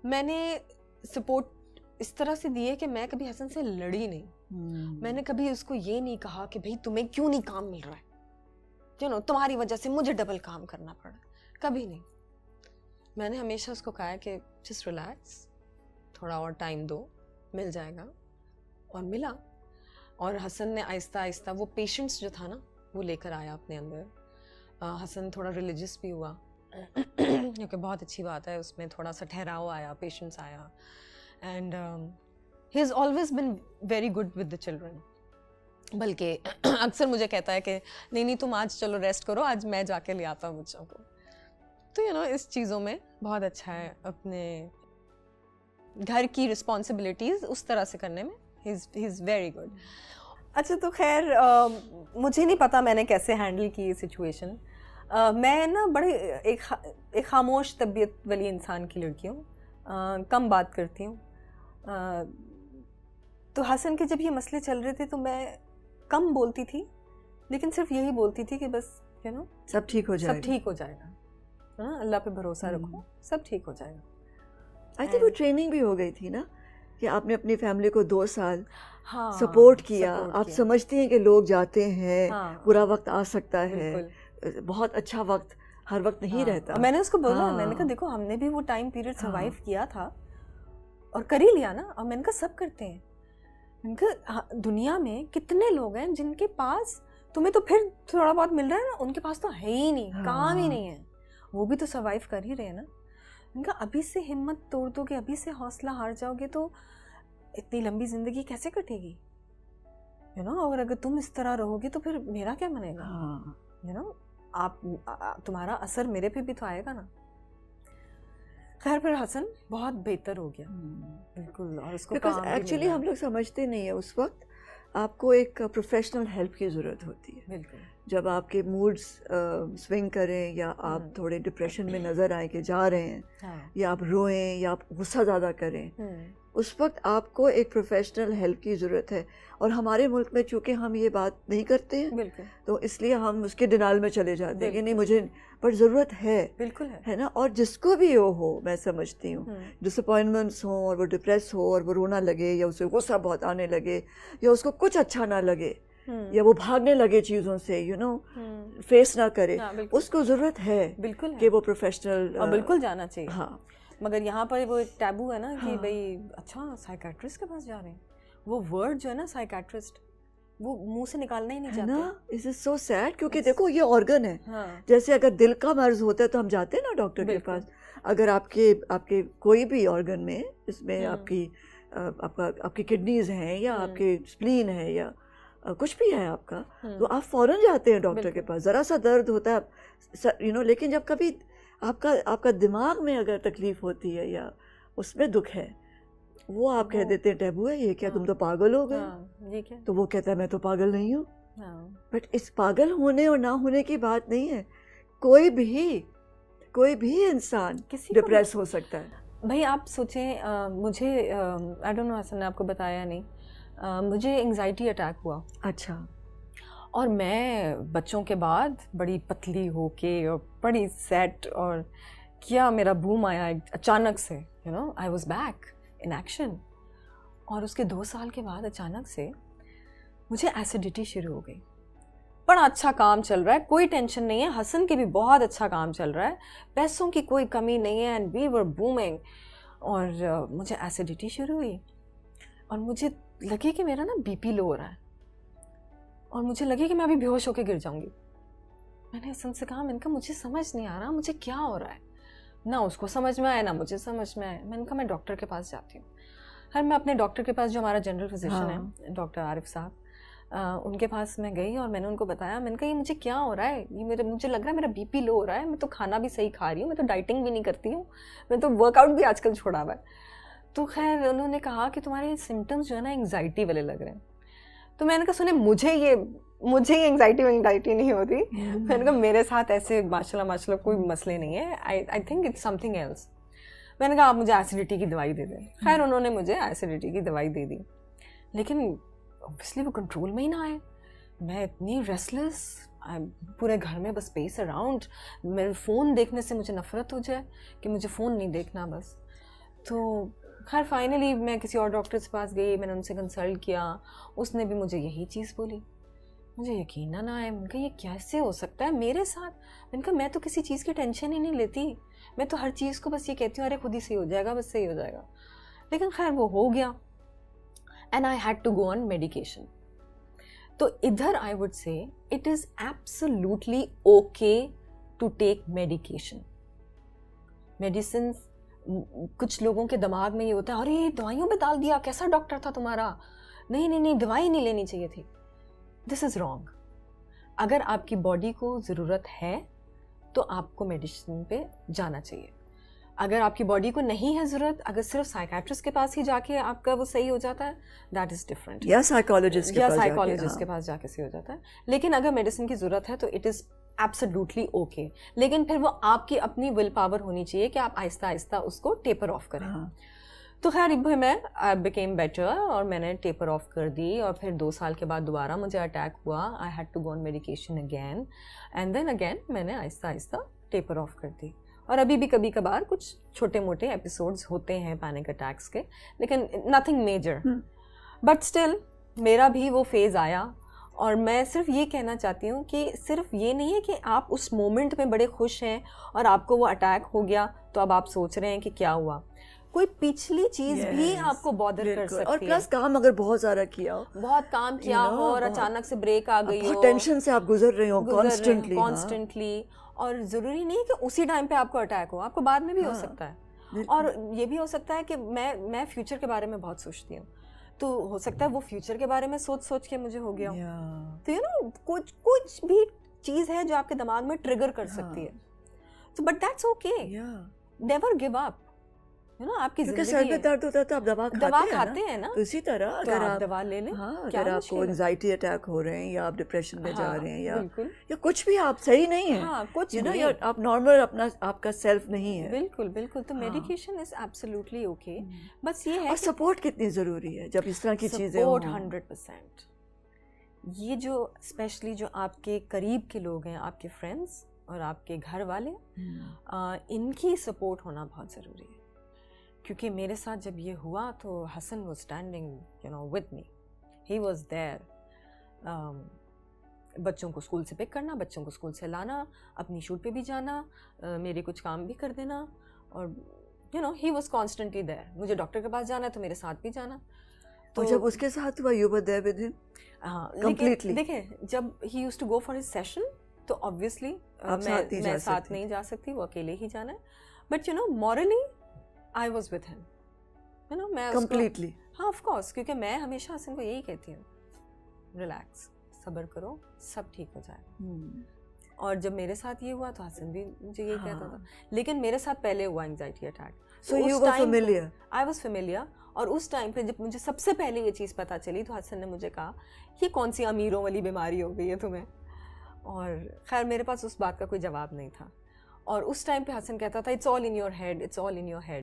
मैंने सपोर्ट इस तरह से दी है कि मैं कभी हसन से लड़ी नहीं। मैंने कभी उसको ये नहीं कहा कि भाई तुम्हें क्यों नहीं काम मिल रहा है, तुम्हारी वजह से मुझे डबल काम करना पड़ा, कभी नहीं। मैंने हमेशा उसको कहा है कि जस्ट रिलैक्स, थोड़ा और टाइम दो, मिल जाएगा। और मिला। और हसन ने आहिस्ता आहिस्ता वो पेशेंस जो था ना वो लेकर आया अपने अंदर। हसन थोड़ा रिलीजियस भी हुआ क्योंकि बहुत अच्छी बात है, उसमें थोड़ा सा ठहराव आया, पेशेंस आया। And he has always been very good with the children. बल्कि अक्सर मुझे कहता है कि नहीं तुम आज चलो रेस्ट करो, आज मैं जाके ले आता हूँ बच्चों को। तो इस चीज़ों में बहुत अच्छा है, अपने घर की रिस्पॉन्सिबिलिटीज़ उस तरह से करने में ही इज़ वेरी गुड। अच्छा, तो खैर मुझे नहीं पता मैंने कैसे हैंडल की ये सिचुएशन। मैं ना बड़े एक खामोश तबीयत वाली इंसान की लड़की हूँ, कम बात करती हूँ। तो हसन के जब ये मसले चल रहे थे तो मैं कम बोलती थी, लेकिन सिर्फ यही बोलती थी कि बस सब ठीक हो जाएगा, सब ठीक हो जाएगा, है ना, अल्लाह पे भरोसा रखो, सब ठीक हो जाएगा। आई थिंक वो ट्रेनिंग भी हो गई थी ना कि आपने अपनी फैमिली को 2 साल हाँ, सपोर्ट किया। आप समझते हैं कि लोग जाते हैं, हाँ, बुरा वक्त आ सकता है, बहुत अच्छा वक्त हर वक्त नहीं रहता। मैंने उसको बोला, मैंने कहा देखो हमने भी वो टाइम पीरियड सर्वाइव किया था और कर ही लिया ना। और मैंने कहा सब करते हैं। मैंने कहा दुनिया में कितने लोग हैं जिनके पास तुम्हें तो फिर थोड़ा बहुत मिल रहा है ना, उनके पास तो है ही नहीं, काम ही नहीं है, वो भी तो सर्वाइव कर ही रहे हैं ना। उनका अभी से हिम्मत तोड़ दोगे, अभी से हौसला हार जाओगे तो इतनी लंबी जिंदगी कैसे कटेगी, और अगर तुम इस तरह रहोगे तो फिर मेरा क्या बनेगा। आप तुम्हारा असर मेरे पे भी तो आएगा ना। खैर फिर हसन बहुत बेहतर हो गया बिल्कुल। और उसको बिकॉज एक्चुअली हम लोग समझते नहीं है उस वक्त आपको एक प्रोफेशनल हेल्प की ज़रूरत होती है। बिल्कुल। जब आपके मूड्स स्विंग करें या आप थोड़े डिप्रेशन में नज़र आए कि जा रहे हैं, या आप रोएं या आप गुस्सा ज़्यादा करें, उस वक्त आपको एक प्रोफेशनल हेल्प की ज़रूरत है। और हमारे मुल्क में चूँकि हम ये बात नहीं करते हैं, तो इसलिए हम उसके डिनाल में चले जाते हैं कि नहीं मुझे पर ज़रूरत है, बिल्कुल है ना। और जिसको भी हो मैं समझती हूँ, डिसअपॉइंटमेंट्स हों और वो डिप्रेस हो और वो रोना लगे या उसे गुस्सा बहुत आने लगे या उसको कुछ अच्छा ना लगे या वो भागने लगे चीज़ों से, फेस ना करे, उसको ज़रूरत है बिल्कुल कि वो प्रोफेशनल और बिल्कुल जाना चाहिए। हाँ, मगर यहाँ पर वो एक टैबू है ना कि भाई अच्छा साइकेट्रिस्ट के पास जा रहे हैं, वो वर्ड जो है ना साइकेट्रिस्ट, वो मुंह से निकालना ही नहीं चाहते ना। इट इज सो सैड, क्योंकि देखो ये ऑर्गन है। जैसे अगर दिल का मर्ज होता है तो हम जाते हैं ना डॉक्टर के पास। अगर आपके कोई भी ऑर्गन में, इसमें आपकी किडनीज हैं या आपके स्प्लीन है या कुछ भी है आपका, तो आप फौरन जाते हैं डॉक्टर के पास। ज़रा सा दर्द होता है लेकिन जब कभी आपका दिमाग में अगर तकलीफ होती है या उसमें दुख है, वो आप कह देते हैं टैबू है, ये क्या तुम तो पागल हो गए। तो वो कहता है मैं तो पागल नहीं हूँ। बट इस पागल होने और ना होने की बात नहीं है। कोई भी इंसान डिप्रेस हो सकता है। भाई आप सोचें, मुझे आई डोंट नो हसन ने आपको बताया नहीं, मुझे एंजाइटी अटैक हुआ। अच्छा। और मैं बच्चों के बाद बड़ी पतली होके और बड़ी सेट, और क्या मेरा बूम आया अचानक से, I was back in action. और उसके 2 साल के बाद अचानक से मुझे एसिडिटी शुरू हो गई। बड़ा अच्छा काम चल रहा है, कोई टेंशन नहीं है, हसन के भी बहुत अच्छा काम चल रहा है, पैसों की कोई कमी नहीं है, एंड वी वर बूमिंग। और मुझे एसिडिटी शुरू हुई और मुझे लगे कि मेरा ना बीपी लो हो रहा है और मुझे लगे कि मैं अभी बेहोश होकर गिर जाऊंगी। मैंने हसन से कहा, मैंने कहा मुझे समझ नहीं आ रहा मुझे क्या हो रहा है, ना उसको समझ में आया ना मुझे समझ में आया। मैंने कहा मैं डॉक्टर के पास जाती हूँ। हर मैं अपने डॉक्टर के पास, जो हमारा जनरल फिजिशियन है डॉक्टर आरिफ साहब, उनके पास मैं गई और मैंने उनको बताया, मैंने कहा ये मुझे क्या हो रहा है, ये मुझे लग रहा है मेरा बीपी लो हो रहा है, मैं तो खाना भी सही खा रही हूँ, मैं तो डाइटिंग भी नहीं करती हूँ, मैं तो वर्कआउट भी आजकल छोड़ा हुआ है। तो खैर उन्होंने कहा कि तुम्हारे सिम्टम्स जो है ना एंग्जाइटी वाले लग रहे हैं। तो मैंने कहा सुने, मुझे ये एंग्जाइटी नहीं होती। मैंने कहा मेरे साथ ऐसे माशाल्लाह कोई मसले नहीं है, I think it's something else. मैंने कहा आप मुझे एसिडिटी की दवाई दे दें। खैर उन्होंने मुझे एसिडिटी की दवाई दे दी, लेकिन ऑब्वियसली वो कंट्रोल में ही ना आए। मैं इतनी रेस्टलेस, पूरे घर में बस स्पेस अराउंड, मेरे फ़ोन देखने से मुझे नफ़रत हो जाए कि मुझे फ़ोन नहीं देखना बस। तो खैर फाइनली मैं किसी और डॉक्टर के पास गई, मैंने उनसे कंसल्ट किया, उसने भी मुझे यही चीज़ बोली। मुझे यकीन ना आया, मैंने कहा ये कैसे हो सकता है मेरे साथ। मैंने कहा मैं तो किसी चीज़ की टेंशन ही नहीं लेती, मैं तो हर चीज़ को बस ये कहती हूँ अरे खुद ही सही हो जाएगा, बस सही हो जाएगा। लेकिन खैर वो हो गया and I had to go on medication. तो इधर I would say it is absolutely okay to take medication. Medicine, कुछ लोगों के दिमाग में ये होता है अरे दवाइयों पे डाल दिया, कैसा डॉक्टर था तुम्हारा, नहीं नहीं नहीं दवाई नहीं लेनी चाहिए थी। This is wrong. अगर आपकी बॉडी को ज़रूरत है तो आपको मेडिसिन पे जाना चाहिए। अगर आपकी बॉडी को नहीं है ज़रूरत, अगर सिर्फ साइकियाट्रिस्ट के पास ही जाके आपका वो सही हो जाता है, दैट इज़ डिफरेंट। या साइकोलॉजिस्ट के पास जाके सही हो जाता है। लेकिन अगर मेडिसिन की ज़रूरत है तो इट इज़ एब्सोल्युटली ओके। लेकिन फिर वो आपकी अपनी विल पावर होनी चाहिए कि आप आहिस्ता आहिस्ता उसको टेपर ऑफ करें। तो खैर मैं बिकेम बेटर और मैंने टेपर ऑफ कर दी। और फिर 2 साल के बाद दोबारा मुझे अटैक हुआ, I had to go on medication again and then again मैंने आहिस्ता आहिस्ता टेपर ऑफ कर दी। और अभी भी कभी कभार कुछ छोटे मोटे एपिसोड्स होते हैं पैनिक अटैक्स के, लेकिन नथिंग मेजर। बट स्टिल मेरा भी वो फेज़ आया। और मैं सिर्फ ये कहना चाहती हूँ कि सिर्फ ये नहीं है कि आप उस मोमेंट में बड़े खुश हैं और आपको वो अटैक हो गया तो अब आप सोच रहे हैं कि क्या हुआ। कोई पिछली चीज भी आपको बॉदर कर सकती है। और प्लस काम अगर बहुत सारा किया हो, बहुत काम किया हो और अचानक से ब्रेक आ गई हो, टेंशन से आप गुजर रहे हो कॉन्स्टेंटली, और ज़रूरी नहीं कि उसी टाइम पे आपको अटैक हो, आपको बाद में भी हो सकता है। और ये भी हो सकता है कि मैं फ्यूचर के बारे में बहुत सोचती हूँ, तो हो सकता है वो फ्यूचर के बारे में सोच के मुझे हो गया हो। तो कुछ भी चीज़ है जो आपके दिमाग में ट्रिगर कर सकती है। तो but that's okay, never give up. आपकी क्योंकि सर में दर्द होता है तो आप दवा खाते हैं ना। तो इसी तरह अगर आप दवा ले लें, अगर आपको एंजाइटी अटैक हो रहे हैं या आप डिप्रेशन में जा रहे हैं या कुछ भी आप सही नहीं है, कुछ आप नॉर्मल आपका सेल्फ नहीं है, बिल्कुल। तो मेडिकेशन इज एब्सोल्युटली ओके। बस ये है और सपोर्ट कितनी जरूरी है जब इस तरह की चीजें हो। 100%। ये जो स्पेशली जो आपके करीब के लोग हैं, आपके फ्रेंड्स और आपके घर वाले, इनकी सपोर्ट होना बहुत ज़रूरी है। क्योंकि मेरे साथ जब ये हुआ तो Hasan was standing with me, he was there. बच्चों को स्कूल से पिक करना, बच्चों को स्कूल से लाना, अपनी शूट पे भी जाना, मेरे कुछ काम भी कर देना, और ही वाज कॉन्स्टेंटली देयर। मुझे डॉक्टर के पास जाना है तो मेरे साथ भी जाना। तो जब उसके साथ हुआ you were there with him completely. देखिए जब he used to go for his session तो ऑब्वियसली मैं साथ नहीं जा सकती, वो अकेले ही जाना है। But morally I was with him, मैं completely। हाँ of course, क्योंकि मैं हमेशा हसन को यही कहती हूँ, रिलैक्स, सब्र करो, सब ठीक हो जाएगा। और जब मेरे साथ ये हुआ तो हसन भी मुझे यही कहता था। लेकिन मेरे साथ पहले हुआ anxiety attack, so you were familiar। I was familiar। और उस टाइम पे जब मुझे सबसे पहले ये चीज़ पता चली तो हसन ने मुझे कहा ये कौन सी अमीरों वाली बीमारी हो गई है तुम्हें। और खैर मेरे पास उस बात का कोई जवाब नहीं था। और उस टाइम पे हसन कहता था it's all in your head, it's all in your head.